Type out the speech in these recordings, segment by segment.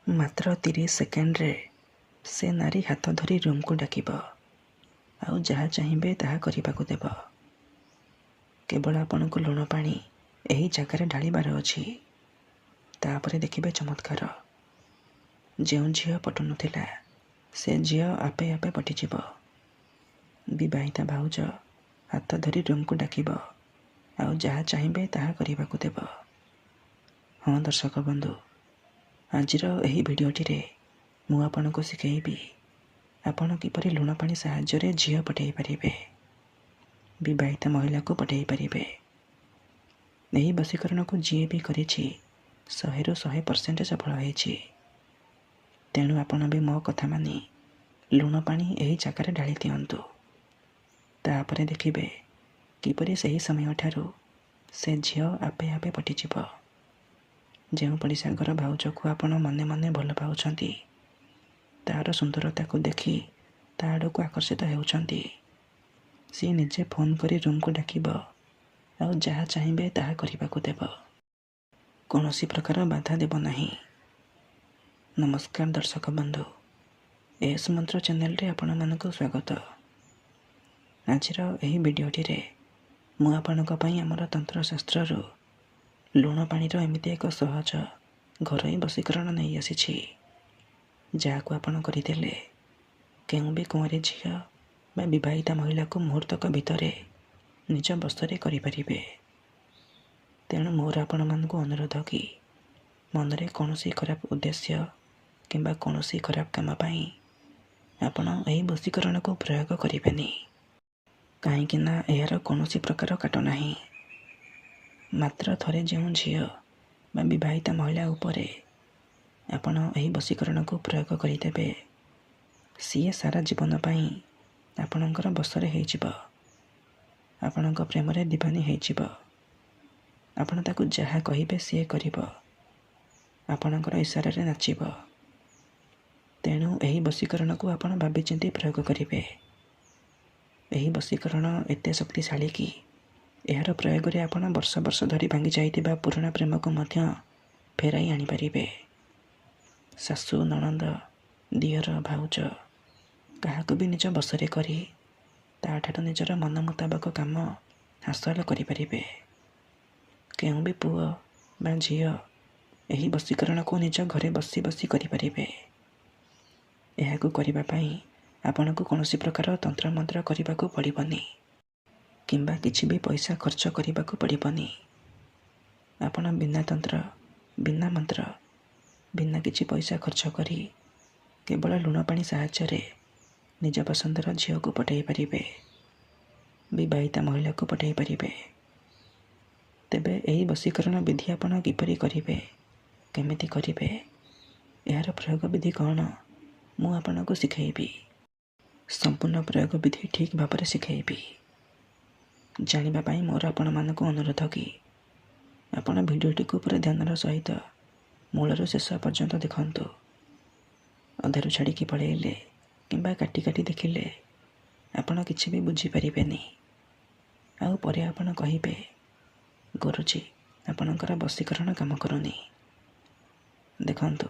ମାତ୍ର 30 ସେକେଣ୍ଡରେ ସେ ନାରୀ ହାତ ଧରି ରୁମ୍କୁ ଡାକିବ ଆଉ ଯାହା ଚାହିଁବେ ତାହା କରିବାକୁ ଦେବ। କେବଳ ଆପଣଙ୍କୁ ଲୁଣ ପାଣି ଏହି ଜାଗାରେ ଢାଳିବାର ଅଛି। ତାପରେ ଦେଖିବେ ଚମତ୍କାର। ଯେଉଁ ଝିଅ ପଟୁନଥିଲା ସେ ଝିଅ ଆପେ ଆପେ ପଟିଯିବ। ବିବାହିତା ଭାଉଜ ହାତ ଧରି ରୁମ୍କୁ ଡାକିବ ଆଉ ଯାହା ଚାହିଁବେ ତାହା କରିବାକୁ ଦେବ। ହଁ ଦର୍ଶକ ବନ୍ଧୁ, ଆଜିର ଏହି ଭିଡ଼ିଓଟିରେ ମୁଁ ଆପଣଙ୍କୁ ଶିଖେଇବି ଆପଣ କିପରି ଲୁଣ ପାଣି ସାହାଯ୍ୟରେ ଝିଅ ପଠାଇ ପାରିବେ, ବିବାହିତା ମହିଳାକୁ ପଠାଇ ପାରିବେ। ଏହି ବଶୀକରଣକୁ ଯିଏ ବି କରିଛି 100ରୁ 100% ସଫଳ ହେଇଛି। ତେଣୁ ଆପଣ ବି ମୋ କଥା ମାନି ଲୁଣ ପାଣି ଏହି ଜାଗାରେ ଢାଳି ଦିଅନ୍ତୁ। ତାପରେ ଦେଖିବେ କିପରି ସେହି ସମୟଠାରୁ ସେ ଝିଅ ଆପେ ଆପେ ପଟିଯିବ। ଯେଉଁ ପଡ଼ିଶା ଘର ଭାଉଜକୁ ଆପଣ ମନେ ମନେ ଭଲ ପାଉଛନ୍ତି, ତାହାର ସୁନ୍ଦରତାକୁ ଦେଖି ତା ଆଡ଼କୁ ଆକର୍ଷିତ ହେଉଛନ୍ତି, ସିଏ ନିଜେ ଫୋନ୍ କରି ରୁମ୍କୁ ଡାକିବ ଆଉ ଯାହା ଚାହିଁବେ ତାହା କରିବାକୁ ଦେବ। କୌଣସି ପ୍ରକାର ବାଧା ଦେବ ନାହିଁ। ନମସ୍କାର ଦର୍ଶକ ବନ୍ଧୁ, ଏସ୍ ମନ୍ତ୍ର ଚ୍ୟାନେଲରେ ଆପଣମାନଙ୍କୁ ସ୍ୱାଗତ। ଆଜିର ଏହି ଭିଡ଼ିଓଟିରେ ମୁଁ ଆପଣଙ୍କ ପାଇଁ ଆମର ତନ୍ତ୍ରଶାସ୍ତ୍ରରୁ ଲୁଣ ପାଣିର ଏମିତି ଏକ ସହଜ ଘରୋଇ ବଶୀକରଣ ନେଇ ଆସିଛି, ଯାହାକୁ ଆପଣ କରିଦେଲେ କେଉଁ ବି କୁଆଁରୀ ଝିଅ ବା ବିବାହିତା ମହିଳାକୁ ମୁହୂର୍ତ୍ତକ ଭିତରେ ନିଜ ବଶରେ କରିପାରିବେ। ତେଣୁ ମୋର ଆପଣମାନଙ୍କୁ ଅନୁରୋଧ କି ମନରେ କୌଣସି ଖରାପ ଉଦ୍ଦେଶ୍ୟ କିମ୍ବା କୌଣସି ଖରାପ କାମ ପାଇଁ ଆପଣ ଏହି ବଶୀକରଣକୁ ପ୍ରୟୋଗ କରିବେନି। କାହିଁକି ନା ଏହାର କୌଣସି ପ୍ରକାର କାଟ ନାହିଁ। ମାତ୍ର ଥରେ ଯେଉଁ ଝିଅ ବା ବିବାହିତା ମହିଳା ଉପରେ ଆପଣ ଏହି ବଶୀକରଣକୁ ପ୍ରୟୋଗ କରିଦେବେ, ସିଏ ସାରା ଜୀବନ ପାଇଁ ଆପଣଙ୍କର ବଶରେ ହେଇଯିବ। ଆପଣଙ୍କ ପ୍ରେମରେ ଦିବାନୀ ହେଇଯିବ। ଆପଣ ତାକୁ ଯାହା କହିବେ ସିଏ କରିବ। ଆପଣଙ୍କର ଇଶାରାରେ ନାଚିବ। ତେଣୁ ଏହି ବଶୀକରଣକୁ ଆପଣ ଭାବିଚିନ୍ତି ପ୍ରୟୋଗ କରିବେ। ଏହି ବଶୀକରଣ ଏତେ ଶକ୍ତିଶାଳୀ କି ଏହାର ପ୍ରୟୋଗରେ ଆପଣ ବର୍ଷ ବର୍ଷ ଧରି ଭାଙ୍ଗି ଯାଇଥିବା ପୁରୁଣା ପ୍ରେମକୁ ମଧ୍ୟ ଫେରାଇ ଆଣିପାରିବେ। ଶାଶୁ, ନଣନ୍ଦ, ଦିଅର, ଭାଉଜ କାହାକୁ ବି ନିଜ ବଶରେ କରି ତାଠାରୁ ନିଜର ମନ ମୁତାବକ କାମ ହାସଲ କରିପାରିବେ। କେଉଁ ବି ପୁଅ ବା ଝିଅ ଏହି ବଶୀକରଣକୁ ନିଜ ଘରେ ବସି ବସି କରିପାରିବେ। ଏହାକୁ କରିବା ପାଇଁ ଆପଣଙ୍କୁ କୌଣସି ପ୍ରକାର ତନ୍ତ୍ରମନ୍ତ୍ର କରିବାକୁ ପଡ଼ିବନି କିମ୍ବା କିଛି ବି ପଇସା ଖର୍ଚ୍ଚ କରିବାକୁ ପଡ଼ିବନି। ଆପଣ ବିନା ତନ୍ତ୍ର, ବିନା ମନ୍ତ୍ର, ବିନା କିଛି ପଇସା ଖର୍ଚ୍ଚ କରି କେବଳ ଲୁଣ ପାଣି ସାହାଯ୍ୟରେ ନିଜ ପସନ୍ଦର ଝିଅକୁ ପଠାଇ ପାରିବେ, ବିବାହିତା ମହିଳାକୁ ପଠାଇ ପାରିବେ। ତେବେ ଏହି ବଶୀକରଣ ବିଧି ଆପଣ କିପରି କରିବେ, କେମିତି କରିବେ, ଏହାର ପ୍ରୟୋଗ ବିଧି କ'ଣ, ମୁଁ ଆପଣଙ୍କୁ ଶିଖେଇବି। ସମ୍ପୂର୍ଣ୍ଣ ପ୍ରୟୋଗ ବିଧି ଠିକ୍ ଭାବରେ ଶିଖେଇବି। ଜାଣିବା ପାଇଁ ମୋର ଆପଣମାନଙ୍କୁ ଅନୁରୋଧ କି ଆପଣ ଭିଡ଼ିଓଟିକୁ ପୁରା ଧ୍ୟାନର ସହିତ ମୂଳରୁ ଶେଷ ପର୍ଯ୍ୟନ୍ତ ଦେଖନ୍ତୁ। ଅଧାରୁ ଛାଡ଼ିକି ପଳେଇଲେ କିମ୍ବା କାଟି କାଟି ଦେଖିଲେ ଆପଣ କିଛି ବି ବୁଝିପାରିବେନି। ଆଉ ପରେ ଆପଣ କହିବେ, ଗୁରୁଜୀ ଆପଣଙ୍କର ବଶୀକରଣ କାମ କରୁନି। ଦେଖନ୍ତୁ,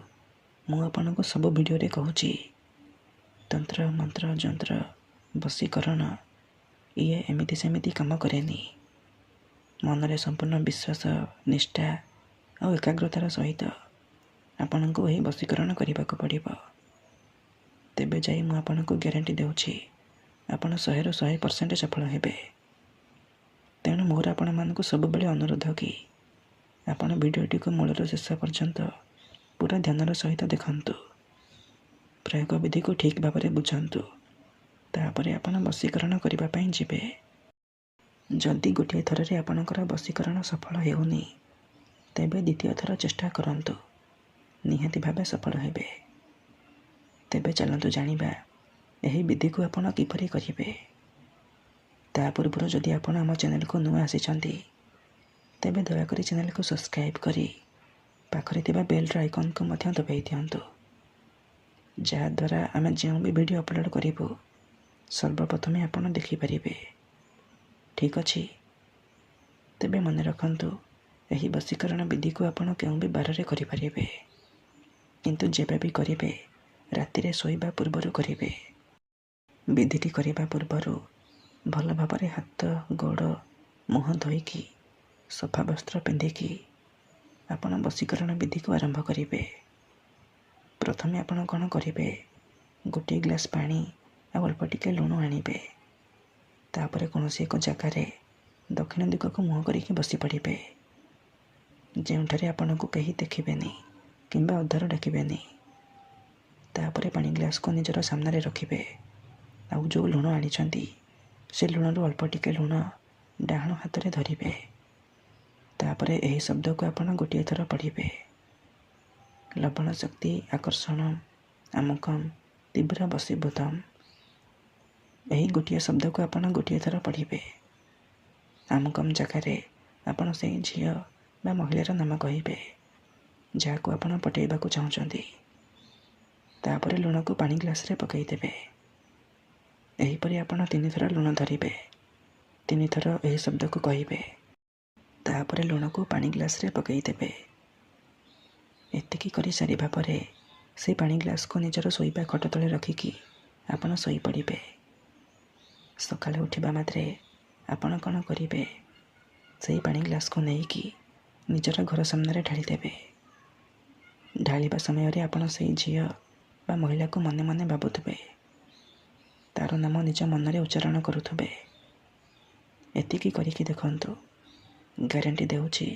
ମୁଁ ଆପଣଙ୍କୁ ସବୁ ଭିଡ଼ିଓରେ କହୁଛି ତନ୍ତ୍ର, ମନ୍ତ୍ର, ଯନ୍ତ୍ର, ବଶୀକରଣ ଇଏ ଏମିତି ସେମିତି କାମ କରେନି। ମନରେ ସମ୍ପୂର୍ଣ୍ଣ ବିଶ୍ୱାସ, ନିଷ୍ଠା ଆଉ ଏକାଗ୍ରତାର ସହିତ ଆପଣଙ୍କୁ ଏହି ବଶୀକରଣ କରିବାକୁ ପଡ଼ିବ। ତେବେ ଯାଇ ମୁଁ ଆପଣଙ୍କୁ ଗ୍ୟାରେଣ୍ଟି ଦେଉଛି ଆପଣ 100ରୁ 100% ସଫଳ ହେବେ। ତେଣୁ ମୋର ଆପଣମାନଙ୍କୁ ସବୁବେଳେ ଅନୁରୋଧ କି ଆପଣ ଭିଡ଼ିଓଟିକୁ ମୂଳରୁ ଶେଷ ପର୍ଯ୍ୟନ୍ତ ପୁରା ଧ୍ୟାନର ସହିତ ଦେଖନ୍ତୁ। ପ୍ରୟୋଗ ବିଧିକୁ ଠିକ୍ ଭାବରେ ବୁଝନ୍ତୁ। ତାପରେ ଆପଣ ବଶୀକରଣ କରିବା ପାଇଁ ଯିବେ। ଯଦି ଗୋଟିଏ ଥରରେ ଆପଣଙ୍କର ବଶୀକରଣ ସଫଳ ହେଉନି, ତେବେ ଦ୍ୱିତୀୟ ଥର ଚେଷ୍ଟା କରନ୍ତୁ, ନିହାତି ଭାବେ ସଫଳ ହେବେ। ତେବେ ଚାଲନ୍ତୁ ଜାଣିବା ଏହି ବିଧିକୁ ଆପଣ କିପରି କରିବେ। ତା ପୂର୍ବରୁ ଯଦି ଆପଣ ଆମ ଚ୍ୟାନେଲକୁ ନୂଆ ଆସିଛନ୍ତି, ତେବେ ଦୟାକରି ଚ୍ୟାନେଲକୁ ସବସ୍କ୍ରାଇବ୍ କରି ପାଖରେ ଥିବା ବେଲ୍ର ଆଇକନ୍କୁ ମଧ୍ୟ ଦବାଇ ଦିଅନ୍ତୁ, ଯାହାଦ୍ୱାରା ଆମେ ଯେଉଁ ବି ଭିଡ଼ିଓ ଅପଲୋଡ଼ କରିବୁ ସର୍ବପ୍ରଥମେ ଆପଣ ଦେଖିପାରିବେ। ଠିକ୍ ଅଛି? ତେବେ ମନେ ରଖନ୍ତୁ, ଏହି ବଶୀକରଣ ବିଧିକୁ ଆପଣ କେଉଁ ବି ବାରରେ କରିପାରିବେ। କିନ୍ତୁ ଯେବେ ବି କରିବେ ରାତିରେ ଶୋଇବା ପୂର୍ବରୁ କରିବେ। ବିଧିଟି କରିବା ପୂର୍ବରୁ ଭଲ ଭାବରେ ହାତ ଗୋଡ଼ ମୁହଁ ଧୋଇକି ସଫା ବସ୍ତ୍ର ପିନ୍ଧିକି ଆପଣ ବଶୀକରଣ ବିଧିକୁ ଆରମ୍ଭ କରିବେ। ପ୍ରଥମେ ଆପଣ କ'ଣ କରିବେ, ଗୋଟିଏ ଗ୍ଲାସ୍ ପାଣି ଆଉ ଅଳ୍ପ ଟିକେ ଲୁଣ ଆଣିବେ। ତାପରେ କୌଣସି ଏକ ଜାଗାରେ ଦକ୍ଷିଣ ଦିଗକୁ ମୁହଁ କରିକି ବସି ପଡ଼ିବେ, ଯେଉଁଠାରେ ଆପଣଙ୍କୁ କେହି ଦେଖିବେନି କିମ୍ବା ଅଧାରୁ ଡାକିବେନି। ତାପରେ ପାଣି ଗ୍ଲାସ୍କୁ ନିଜର ସାମ୍ନାରେ ରଖିବେ, ଆଉ ଯେଉଁ ଲୁଣ ଆଣିଛନ୍ତି ସେ ଲୁଣରୁ ଅଳ୍ପ ଟିକେ ଲୁଣ ଡାହାଣ ହାତରେ ଧରିବେ। ତାପରେ ଏହି ଶବ୍ଦକୁ ଆପଣ ଗୋଟିଏ ଥର ପଢ଼ିବେ, ଲବଣ ଶକ୍ତି ଆକର୍ଷଣ ଆମକମ୍ ତୀବ୍ର ବଶୀଭୂତମ୍। ଏହି ଗୋଟିଏ ଶବ୍ଦକୁ ଆପଣ ଗୋଟିଏ ଥର ପଢ଼ିବେ। ଆମକମ୍ ଜାଗାରେ ଆପଣ ସେହି ଝିଅ ବା ମହିଳାର ନାମ କହିବେ ଯାହାକୁ ଆପଣ ପଟେଇବାକୁ ଚାହୁଁଛନ୍ତି। ତାପରେ ଲୁଣକୁ ପାଣି ଗ୍ଲାସ୍ରେ ପକାଇଦେବେ। ଏହିପରି ଆପଣ 3 ଥର ଲୁଣ ଧରିବେ, 3 ଥର ଏହି ଶବ୍ଦକୁ କହିବେ, ତାପରେ ଲୁଣକୁ ପାଣି ଗ୍ଲାସ୍ରେ ପକାଇଦେବେ। ଏତିକି କରିସାରିବା ପରେ ସେହି ପାଣି ଗ୍ଲାସ୍କୁ ନିଜର ଶୋଇବା ଖଟ ତଳେ ରଖିକି ଆପଣ ଶୋଇପଡ଼ିବେ। ସକାଳେ ଉଠିବା ମାତ୍ରେ ଆପଣ କ'ଣ କରିବେ, ସେହି ପାଣି ଗ୍ଲାସ୍କୁ ନେଇକି ନିଜର ଘର ସାମ୍ନାରେ ଢାଳିଦେବେ। ଢାଳିବା ସମୟରେ ଆପଣ ସେହି ଝିଅ ବା ମହିଳାକୁ ମନେ ମନେ ଭାବୁଥିବେ, ତା'ର ନାମ ନିଜ ମନରେ ଉଚ୍ଚାରଣ କରୁଥିବେ। ଏତିକି କରିକି ଦେଖନ୍ତୁ, ଗ୍ୟାରେଣ୍ଟି ଦେଉଛି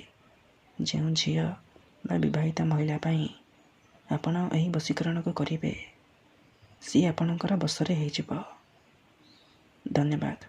ଯେଉଁ ଝିଅ ବା ବିବାହିତା ମହିଳା ପାଇଁ ଆପଣ ଏହି ବଶୀକରଣକୁ କରିବେ, ସିଏ ଆପଣଙ୍କର ବଶରେ ହେଇଯିବ। ଧନ୍ୟବାଦ।